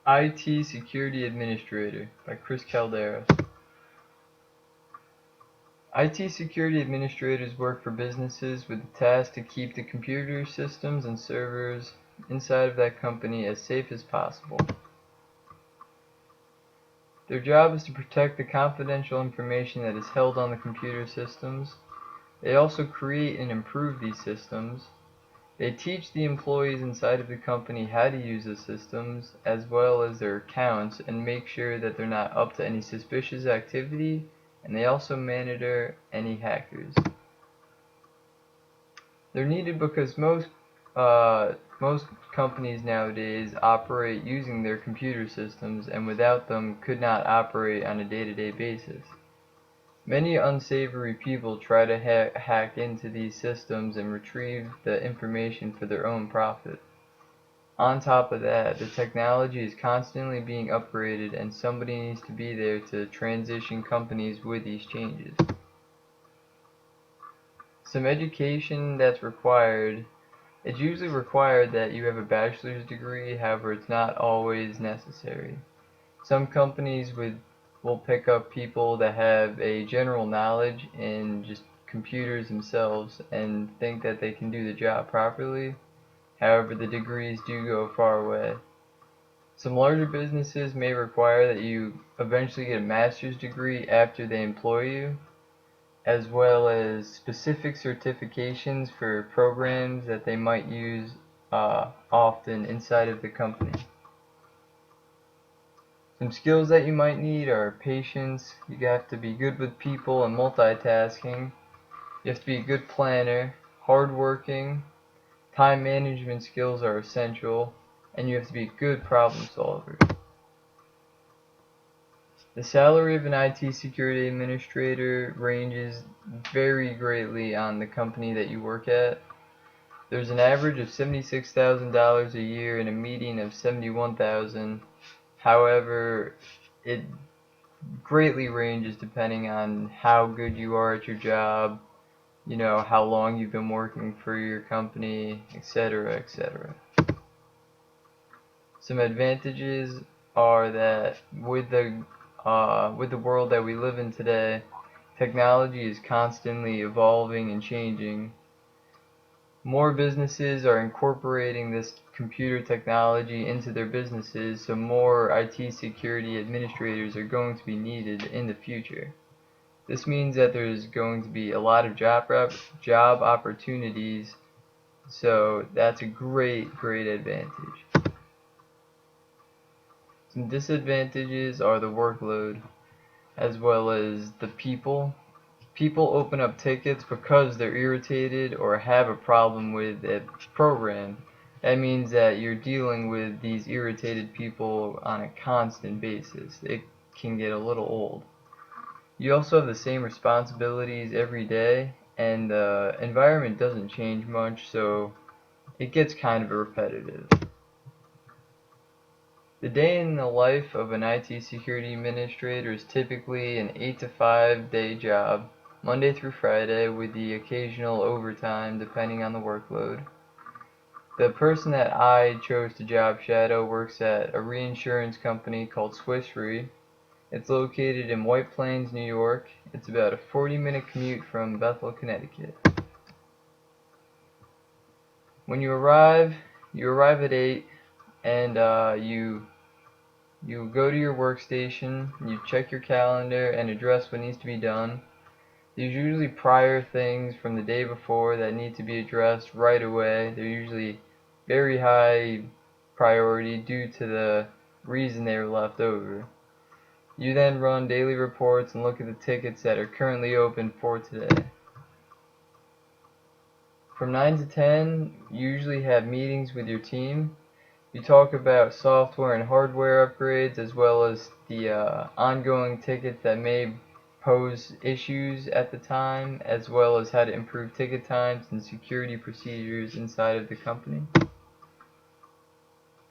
IT Security Administrator by Chris Calderos. IT security administrators work for businesses with the task to keep the computer systems and servers inside of that company as safe as possible. Their job is to protect the confidential information that is held on the computer systems. They also create and improve these systems. They teach the employees inside of the company how to use the systems as well as their accounts and make sure that they're not up to any suspicious activity, and they also monitor any hackers. They're needed because most companies nowadays operate using their computer systems, and without them could not operate on a day-to-day basis. Many unsavory people try to hack into these systems and retrieve the information for their own profit. On top of that, the technology is constantly being upgraded, and somebody needs to be there to transition companies with these changes. Some education that's required. It's usually required that you have a bachelor's degree, however it's not always necessary. Some companies will pick up people that have a general knowledge in just computers themselves and think that they can do the job properly. However, the degrees do go far away. Some larger businesses may require that you eventually get a master's degree after they employ you, as well as specific certifications for programs that they might use often inside of the company. Some skills that you might need are patience. You have to be good with people and multitasking. You have to be a good planner, hardworking. Time management skills are essential, and you have to be a good problem solver. The salary of an IT security administrator ranges very greatly on the company that you work at. There's an average of $76,000 a year and a median of $71,000. However, it greatly ranges depending on how good you are at your job, how long you've been working for your company, etc., etc. Some advantages are that with the world that we live in today, technology is constantly evolving and changing. More businesses are incorporating this computer technology into their businesses, so more IT security administrators are going to be needed in the future. This means that there's going to be a lot of job opportunities, so that's a great advantage. Some disadvantages are the workload, as well as the people. People open up tickets because they're irritated or have a problem with a program. That means that you're dealing with these irritated people on a constant basis. It can get a little old. You also have the same responsibilities every day, and the environment doesn't change much, so it gets kind of repetitive. The day in the life of an IT security administrator is typically an 8 to 5 day job, Monday through Friday, with the occasional overtime depending on the workload. The person that I chose to job shadow works at a reinsurance company called Swiss Re. It's located in White Plains, New York. It's about a 40-minute commute from Bethel, Connecticut. When you arrive at 8, and you go to your workstation, you check your calendar and address what needs to be done. There's usually prior things from the day before that need to be addressed right away. They're usually very high priority due to the reason they were left over. You then run daily reports and look at the tickets that are currently open for today. From 9 to 10, you usually have meetings with your team. You talk about software and hardware upgrades, as well as the ongoing tickets that may pose issues at the time, as well as how to improve ticket times and security procedures inside of the company.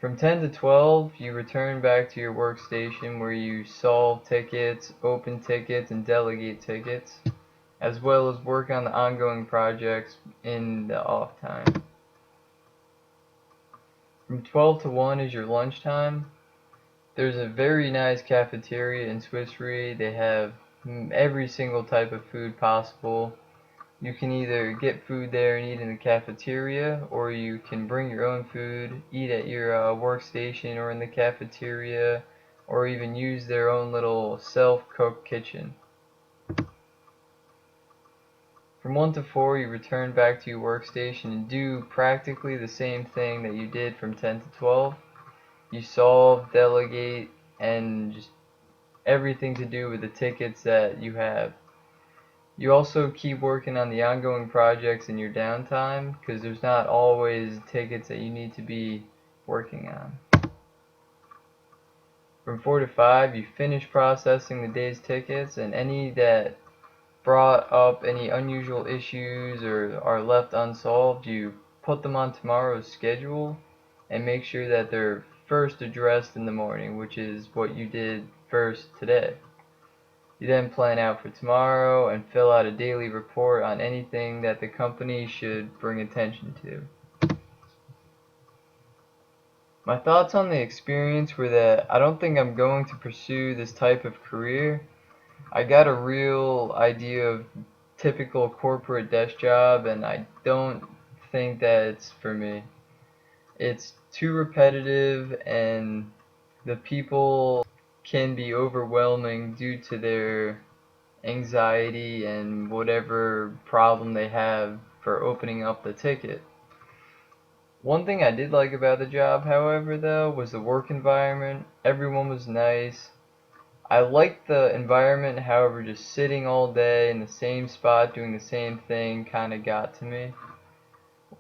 From 10 to 12, you return back to your workstation where you solve tickets, open tickets, and delegate tickets, as well as work on the ongoing projects in the off time. From 12 to 1 is your lunchtime. There's a very nice cafeteria in Swiss Re. They have every single type of food possible. You can either get food there and eat in the cafeteria, or you can bring your own food, eat at your workstation or in the cafeteria, or even use their own little self-cooked kitchen. From 1 to 4, you return back to your workstation and do practically the same thing that you did from 10 to 12. You solve, delegate, and just everything to do with the tickets that you have. You also keep working on the ongoing projects in your downtime, because there's not always tickets that you need to be working on. From 4 to 5, you finish processing the day's tickets, and any that brought up any unusual issues or are left unsolved, you put them on tomorrow's schedule and make sure that they're first addressed in the morning, which is what you did first today. You then plan out for tomorrow and fill out a daily report on anything that the company should bring attention to. My thoughts on the experience were that I don't think I'm going to pursue this type of career. I got a real idea of typical corporate desk job, and I don't think that it's for me. It's too repetitive, and the people can be overwhelming due to their anxiety and whatever problem they have for opening up the ticket. One thing I did like about the job, however, though, was the work environment. Everyone was nice. I liked the environment, however, just sitting all day in the same spot doing the same thing kind of got to me.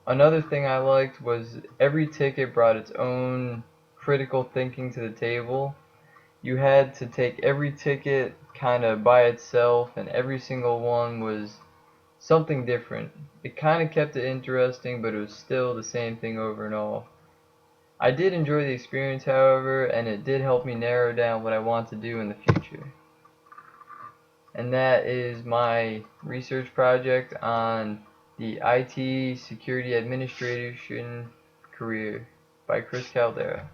Another thing I liked was every ticket brought its own critical thinking to the table. You had to take every ticket kind of by itself, and every single one was something different. It kind of kept it interesting, but it was still the same thing over and all. I did enjoy the experience, however, and it did help me narrow down what I want to do in the future. And that is my research project on the IT Security Administration career by Chris Caldera.